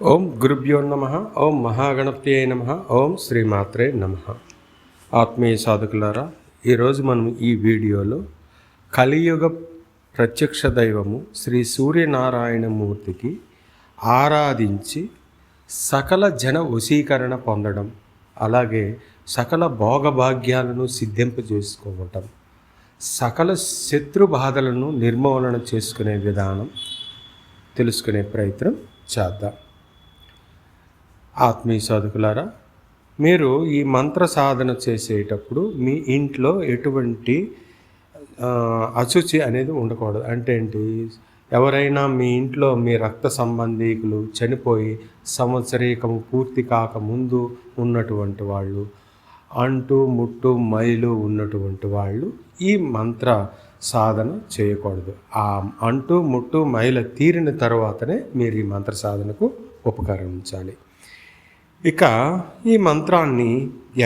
ఓం గురుభ్యో నమ. ఓం మహాగణపతియే నమ. ఓం శ్రీమాత్రే నమ. ఆత్మీయ సాధకులారా, ఈరోజు మనం ఈ వీడియోలో కలియుగ ప్రత్యక్ష దైవము శ్రీ సూర్యనారాయణమూర్తికి ఆరాధించి సకల జన వశీకరణ పొందడం, అలాగే సకల భోగభాగ్యాలను సిద్ధింపజేసుకోవటం, సకల శత్రు బాధలను నిర్మూలన చేసుకునే విధానం తెలుసుకునే ప్రయత్నం చేద్దాం. ఆత్మీయ సాధకులారా, మీరు ఈ మంత్ర సాధన చేసేటప్పుడు మీ ఇంట్లో ఎటువంటి అశుచి అనేది ఉండకూడదు. అంటే ఏంటి, ఎవరైనా మీ ఇంట్లో మీ రక్త సంబంధీకులు చనిపోయి సంవత్సరీకము పూర్తి కాకముందు ఉన్నటువంటి వాళ్ళు, అంటు ముట్టు మైలు ఉన్నటువంటి వాళ్ళు ఈ మంత్ర సాధన చేయకూడదు. ఆ అంటు ముట్టు మైల తీరిన తర్వాతనే మీరు ఈ మంత్ర సాధనకు ఉపకరించాలి. ఇక ఈ మంత్రాన్ని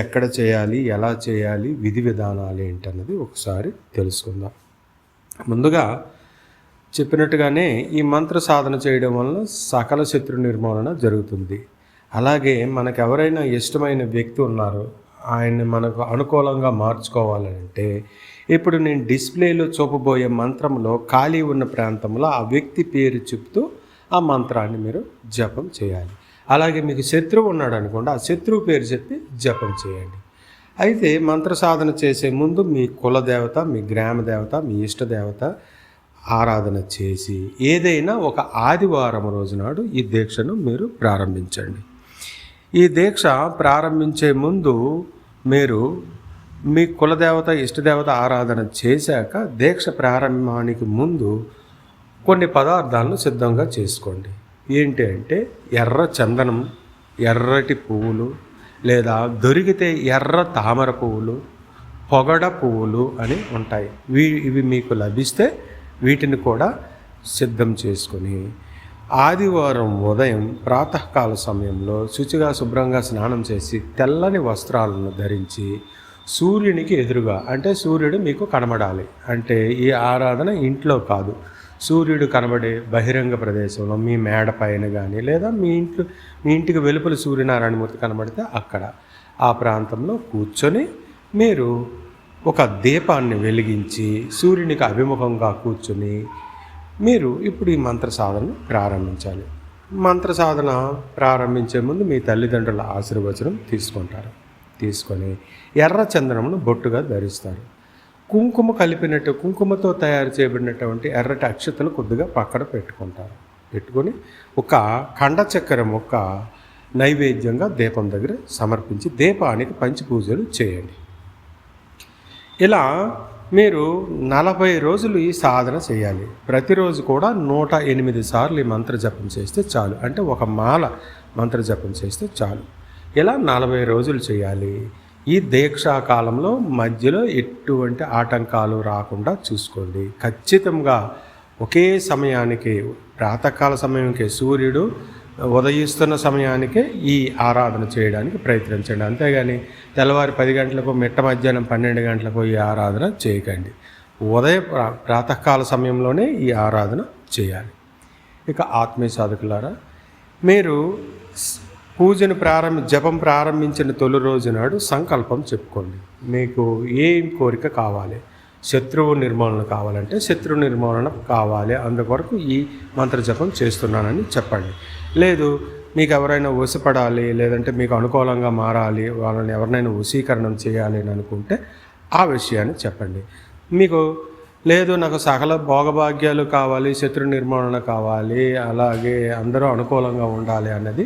ఎక్కడ చేయాలి, ఎలా చేయాలి, విధి విధానాలు ఏంటన్నది ఒకసారి తెలుసుకుందాం. ముందుగా చెప్పినట్టుగానే ఈ మంత్ర సాధన చేయడం వలన సకల శత్రు నిర్మూలన జరుగుతుంది. అలాగే మనకు ఎవరైనా ఇష్టమైన వ్యక్తి ఉన్నారో ఆయన్ని మనకు అనుకూలంగా మార్చుకోవాలంటే ఇప్పుడు నేను డిస్ప్లేలో చూపబోయే మంత్రంలో ఖాళీ ఉన్న ప్రాంతంలో ఆ వ్యక్తి పేరు చెప్తూ ఆ మంత్రాన్ని మీరు జపం చేయాలి. అలాగే మీకు శత్రువు ఉన్నాడు అనుకోండి, ఆ శత్రువు పేరు చెప్పి జపం చేయండి. అయితే మంత్ర సాధన చేసే ముందు మీ కులదేవత, మీ గ్రామ దేవత, మీ ఇష్టదేవత ఆరాధన చేసి ఏదైనా ఒక ఆదివారం రోజు నాడు ఈ దీక్షను మీరు ప్రారంభించండి. ఈ దీక్ష ప్రారంభించే ముందు మీరు మీ కులదేవత, ఇష్టదేవత ఆరాధన చేశాక దీక్ష ప్రారంభానికి ముందు కొన్ని పదార్థాలను సిద్ధంగా చేసుకోండి. ఏంటి అంటే ఎర్ర చందనం, ఎర్రటి పువ్వులు, లేదా దొరికితే ఎర్ర తామర పువ్వులు, పొగడ పువ్వులు అని ఉంటాయి. ఇవి మీకు లభిస్తే వీటిని కూడా సిద్ధం చేసుకొని ఆదివారం ఉదయం ప్రాతకాల సమయంలో శుచిగా శుభ్రంగా స్నానం చేసి తెల్లని వస్త్రాలను ధరించి సూర్యునికి ఎదురుగా, అంటే సూర్యుడు మీకు కనబడాలి. అంటే ఈ ఆరాధన ఇంట్లో కాదు, సూర్యుడు కనబడే బహిరంగ ప్రదేశంలో మీ మేడ పైన కానీ, లేదా మీ ఇంటికి వెలుపల సూర్యనారాయణమూర్తి కనబడితే అక్కడ ఆ ప్రాంతంలో కూర్చొని మీరు ఒక దీపాన్ని వెలిగించి సూర్యునికి అభిముఖంగా కూర్చొని మీరు ఇప్పుడు ఈ మంత్ర సాధన ప్రారంభించాలి. మంత్ర సాధన ప్రారంభించే ముందు మీ తల్లిదండ్రుల ఆశీర్వచనం తీసుకొని ఎర్ర చందనమును బొట్టుగా ధరిస్తారు. కుంకుమ కలిపినట్టు, కుంకుమతో తయారు చేయబడినటువంటి ఎర్రటి అక్షతలు కొద్దిగా పక్కన పెట్టుకొని ఒక ఖండ చక్కెర ముక్క నైవేద్యంగా దీపం దగ్గర సమర్పించి దీపానికి పంచపూజలు చేయండి. ఇలా మీరు 40 రోజులు ఈ సాధన చేయాలి. ప్రతిరోజు కూడా 108 సార్లు ఈ మంత్ర జపం చేస్తే చాలు. అంటే ఒక మాల మంత్ర జపం చేస్తే చాలు. ఇలా 40 రోజులు చేయాలి. ఈ దీక్షా కాలంలో మధ్యలో ఎటువంటి ఆటంకాలు రాకుండా చూసుకోండి. ఖచ్చితంగా ఒకే సమయానికి, ప్రాతకాల సమయానికి, సూర్యుడు ఉదయిస్తున్న సమయానికే ఈ ఆరాధన చేయడానికి ప్రయత్నించండి. అంతేగాని తెల్లవారి 10 గంటలకు, మిట్ట మధ్యాహ్నం 12 గంటలకు ఈ ఆరాధన చేయకండి. ప్రాతకాల సమయంలోనే ఈ ఆరాధన చేయాలి. ఇక ఆత్మీయ సాధకులారా, మీరు పూజను జపం ప్రారంభించిన తొలి రోజు నాడు సంకల్పం చెప్పుకోండి. మీకు ఏం కోరిక కావాలి, శత్రువు నిర్మూలన కావాలంటే శత్రు నిర్మూలన కావాలి, అందుకొరకు ఈ మంత్ర జపం చేస్తున్నానని చెప్పండి. లేదు మీకు ఎవరైనా వశపడాలి, లేదంటే మీకు అనుకూలంగా మారాలి, వాళ్ళని ఎవరినైనా వశీకరణం చేయాలి అని అనుకుంటే ఆ విషయాన్ని చెప్పండి. మీకు లేదు నాకు సకల భోగభాగ్యాలు కావాలి, శత్రు నిర్మూలన కావాలి, అలాగే అందరూ అనుకూలంగా ఉండాలి అన్నది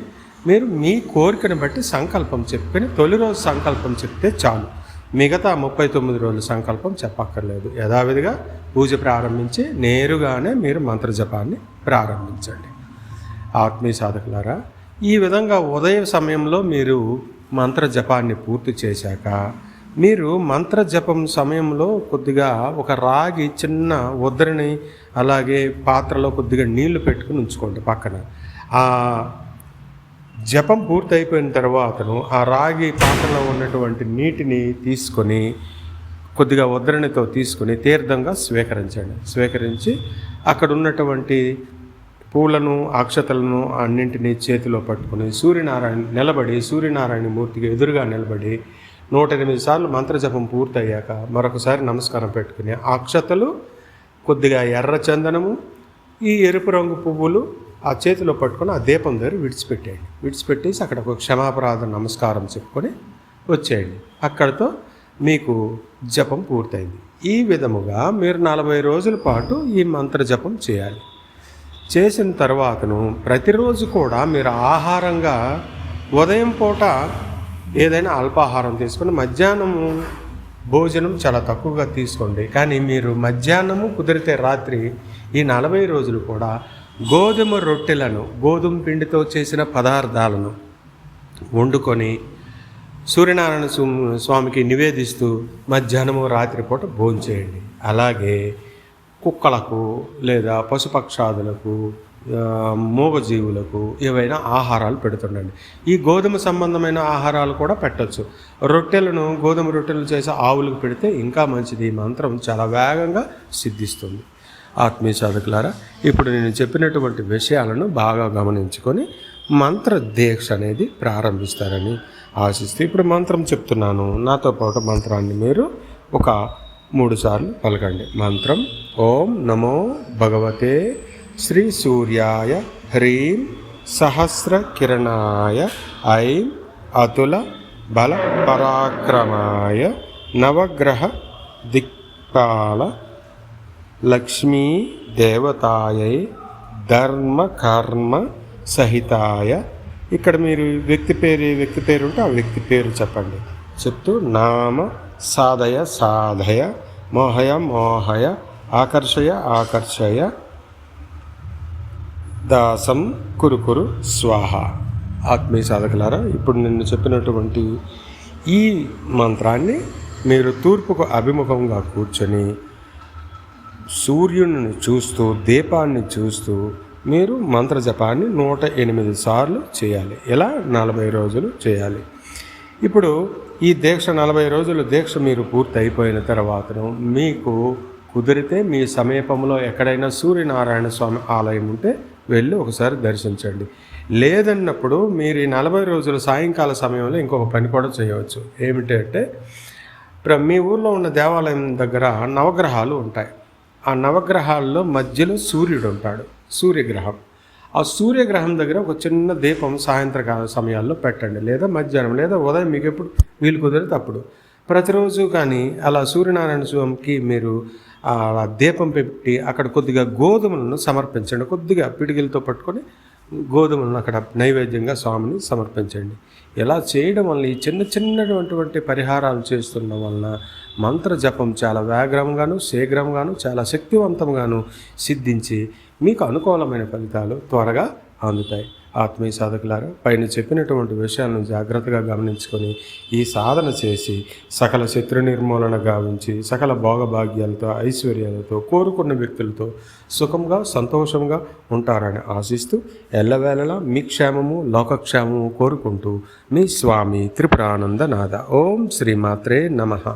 మీరు మీ కోరికను బట్టి సంకల్పం చెప్పుకొని తొలి రోజు సంకల్పం చెప్తే చాలు. మిగతా 39 రోజుల సంకల్పం చెప్పక్కర్లేదు. యథావిధిగా పూజ ప్రారంభించి నేరుగానే మీరు మంత్ర జపాన్ని ప్రారంభించండి. ఆత్మీయ సాధకులారా, ఈ విధంగా ఉదయం సమయంలో మీరు మంత్ర జపాన్ని పూర్తి చేశాక మీరు మంత్ర జపం సమయంలో కొద్దిగా ఒక రాగి చిన్న ఉద్దరిని, అలాగే పాత్రలో కొద్దిగా నీళ్లు పెట్టుకుని ఉంచుకోండి పక్కన. ఆ జపం పూర్తయిపోయిన తర్వాతను ఆ రాగి పాత్రలో ఉన్నటువంటి నీటిని తీసుకొని కొద్దిగా ఉద్దరణితో తీసుకొని తీర్థంగా స్వీకరించి అక్కడ ఉన్నటువంటి పూలను అక్షతలను అన్నింటినీ చేతిలో పట్టుకుని సూర్యనారాయణ మూర్తికి ఎదురుగా నిలబడి 108 సార్లు మంత్రజపం పూర్తయ్యాక మరొకసారి నమస్కారం పెట్టుకుని ఆ అక్షతలు, కొద్దిగా ఎర్ర చందనము, ఈ ఎరుపు రంగు పువ్వులు ఆ చేతిలో పట్టుకొని ఆ దీపం దగ్గర విడిచిపెట్టేసి అక్కడ ఒక క్షమాపరాధన నమస్కారం చెప్పుకొని వచ్చేయండి. అక్కడితో మీకు జపం పూర్తయింది. ఈ విధముగా మీరు 40 రోజుల పాటు ఈ మంత్ర జపం చేయాలి. చేసిన తర్వాతను ప్రతిరోజు కూడా మీరు ఆహారంగా ఉదయం పూట ఏదైనా అల్పాహారం తీసుకొని మధ్యాహ్నము భోజనం చాలా తక్కువగా తీసుకోండి. కానీ మీరు మధ్యాహ్నము కుదిరితే రాత్రి ఈ 40 రోజులు కూడా గోధుమ రొట్టెలను, గోధుమ పిండితో చేసిన పదార్థాలను వండుకొని సూర్యనారాయణ స్వామికి నివేదిస్తూ మధ్యాహ్నము రాత్రిపూట భోంచేయండి. అలాగే కుక్కలకు లేదా పశుపక్షాదులకు, మూగజీవులకు ఏవైనా ఆహారాలు పెడుతుండండి. ఈ గోధుమ సంబంధమైన ఆహారాలు కూడా పెట్టచ్చు. గోధుమ రొట్టెలు చేసి ఆవులకు పెడితే ఇంకా మంచిది. ఈ మంత్రం చాలా వేగంగా సిద్ధిస్తుంది. ఆత్మీయ సాధకులారా, ఇప్పుడు నేను చెప్పినటువంటి విషయాలను బాగా గమనించుకొని మంత్ర దీక్ష అనేది ప్రారంభిస్తారని ఆశిస్తూ ఇప్పుడు మంత్రం చెప్తున్నాను. నాతో పాటు మంత్రాన్ని మీరు ఒక 3 సార్లు పలకండి. మంత్రం: ఓం నమో భగవతే శ్రీ సూర్యాయ హ్రీం సహస్ర కిరణాయ ఐం అతుల బల పరాక్రమాయ నవగ్రహ దిక్పాల లక్ష్మీ దేవతాయై ధర్మ కర్మ సహితాయ. ఇక్కడ మీరు వ్యక్తి పేరు ఉంటే ఆ వ్యక్తి పేరు చెప్పండి. చెప్తూ నామ సాధయ మోహయ ఆకర్షయ దాసం కురు స్వాహ. ఆత్మీయ సాధకులారా, ఇప్పుడు నేను చెప్పినటువంటి ఈ మంత్రాన్ని మీరు తూర్పుకు అభిముఖంగా కూర్చొని సూర్యుని చూస్తూ, దీపాన్ని చూస్తూ మీరు మంత్రజపాన్ని 108 సార్లు చేయాలి. ఇలా 40 రోజులు చేయాలి. ఇప్పుడు ఈ దీక్ష 40 రోజుల దీక్ష మీరు పూర్తి అయిపోయిన తర్వాతను మీకు కుదిరితే మీ సమీపంలో ఎక్కడైనా సూర్యనారాయణ స్వామి ఆలయం ఉంటే వెళ్ళి ఒకసారి దర్శించండి. లేదన్నప్పుడు మీరు ఈ 40 రోజుల సాయంకాల సమయంలో ఇంకొక పని కూడా చేయవచ్చు. ఏమిటంటే, మీ ఊర్లో ఉన్న దేవాలయం దగ్గర నవగ్రహాలు ఉంటాయి. ఆ నవగ్రహాల్లో మధ్యలో సూర్యుడు ఉంటాడు, సూర్యగ్రహం. ఆ సూర్యగ్రహం దగ్గర ఒక చిన్న దీపం సాయంత్రకాల సమయాల్లో పెట్టండి, లేదా మధ్యాహ్నం లేదా ఉదయం మీకు ఎప్పుడు వీలు కుదిరితే అప్పుడు. ప్రతిరోజు కానీ అలా సూర్యనారాయణ స్వామికి మీరు దీపం పెట్టి అక్కడ కొద్దిగా గోధుమలను సమర్పించండి. కొద్దిగా పిడికిలతో పట్టుకొని గోధుమలను అక్కడ నైవేద్యంగా స్వామిని సమర్పించండి. ఇలా చేయడం వల్ల ఈ చిన్నటువంటి పరిహారాలు చేస్తున్న వలన మంత్ర జపం చాలా వేగంగాను శీఘ్రంగాను చాలా శక్తివంతంగాను సిద్ధించి మీకు అనుకూలమైన ఫలితాలు త్వరగా అందుతాయి. ఆత్మీయ సాధకులారా, పైన చెప్పినటువంటి విషయాలను జాగ్రత్తగా గమనించుకొని ఈ సాధన చేసి సకల శత్రు నిర్మూలన గావించి సకల భోగభాగ్యాలతో ఐశ్వర్యాలతో కోరుకున్న వ్యక్తులతో సుఖంగా సంతోషంగా ఉంటారని ఆశిస్తూ ఎల్లవేళలా మీ క్షేమము లోకక్షేమము కోరుకుంటూ మీ స్వామి త్రిపురానందనాథ. ఓం శ్రీమాత్రే నమః.